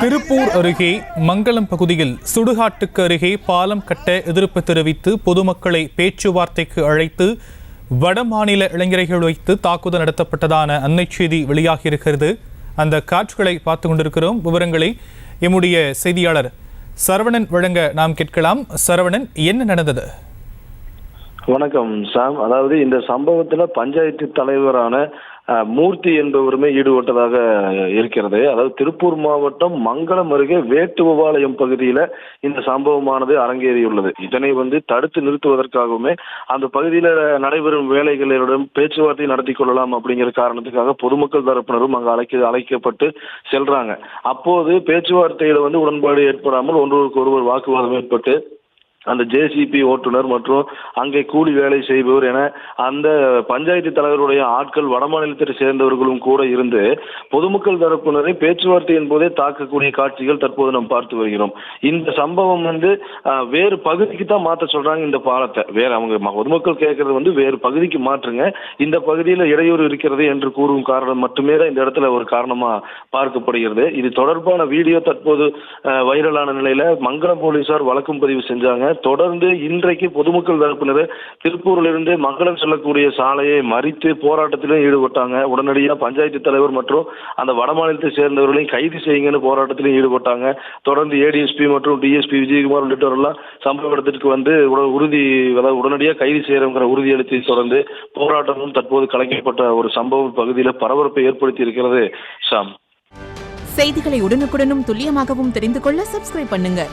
திருப்பூர் அருகே மங்களம் பகுதியில் சுடுகாட்டுக்கு அருகே பாலம் கட்ட எதிர்ப்பு தெரிவித்து பொதுமக்களை பேச்சுவார்த்தைக்கு அழைத்து வடமாநில இளைஞர்கள் வைத்து தாக்குதல் நடத்தப்பட்டதான அன்னை செய்தி வெளியாகியிருக்கிறது. அந்த காட்சிகளை பார்த்து கொண்டிருக்கிறோம். விவரங்களை எம்முடைய செய்தியாளர் சரவணன் வழங்க நாம் கேட்கலாம். சரவணன், என்ன நடந்தது? வணக்கம் சாம். அதாவது இந்த சம்பவத்துல பஞ்சாயத்து தலைவரான மூர்த்தி என்பவருமே ஈடுபட்டதாக இருக்கிறது. அதாவது திருப்பூர் மாவட்டம் மங்களம் அருகே வேட்டுவபாளையம் பகுதியில இந்த சம்பவமானது அரங்கேறியுள்ளது. இதனை தடுத்து நிறுத்துவதற்காகவுமே அந்த பகுதியில நடைபெறும் வேலைகளிடம் பேச்சுவார்த்தை நடத்தி கொள்ளலாம் அப்படிங்கிற காரணத்துக்காக பொதுமக்கள் தரப்பினரும் அங்கு அழைக்கப்பட்டு செல்றாங்க. அப்போது பேச்சுவார்த்தையில உடன்பாடு ஏற்படாமல் ஒருவருக்கு ஒருவர் வாக்குவாதம் ஏற்பட்டு அந்த ஜேசிபி ஓட்டுநர் மற்றும் அங்கே கூலி வேலை செய்பவர் என அந்த பஞ்சாயத்து தலைவருடைய ஆட்கள் வடமாநிலத்தை சேர்ந்தவர்களும் கூட இருந்து பொதுமக்கள் தரப்பினரை பேச்சுவார்த்தையின் போதே தாக்கக்கூடிய காட்சிகள் தற்போது நாம் பார்த்து வருகிறோம். இந்த சம்பவம் வேறு பகுதிக்கு தான் மாற்ற சொல்றாங்க. இந்த பாலத்தை வேற அவங்க பொதுமக்கள் கேட்கறது வேறு பகுதிக்கு மாற்றுங்க, இந்த பகுதியில் இடையூறு இருக்கிறது என்று கூறும் காரணம் மட்டுமே தான் இந்த இடத்துல ஒரு காரணமா பார்க்கப்படுகிறது. இது தொடர்பான வீடியோ தற்போது வைரலான நிலையில மங்களம் போலீசார் வழக்கும் பதிவு செஞ்சாங்க. தொடர்ந்து இன்றைக்கு பொதுமக்கள் தரப்பினர் திருப்பூரிலிருந்து மங்களம் செல்லக்கூடிய சாலையை மறித்து போராட்டத்திலும் ஈடுபட்டாங்க. உடனடியாக பஞ்சாயத்து தலைவர் மற்றும் அந்த வடமாநிலத்தை சேர்ந்தவர்களையும் கைது செய்யுங்கன்னு போராட்டத்திலும் ஈடுபட்டாங்க. தொடர்ந்து ஏடிஎஸ்பி மற்றும் டிஎஸ்பி விஜயகுமார் உள்ளிட்டவர்கள்லாம் சம்பவ இடத்திற்கு உடனடியாக கைது செய்யறங்கிற உறுதியளித்தை தொடர்ந்து போராட்டமும் தற்போது கலைக்கப்பட்ட ஒரு சம்பவம் பகுதியில் பரபரப்பை ஏற்படுத்தி இருக்கிறது. சாம், செய்திகளை உடனுக்குடனும் துல்லியமாகவும் தெரிந்து கொள்ள சப்ஸ்கிரைப் பண்ணுங்க.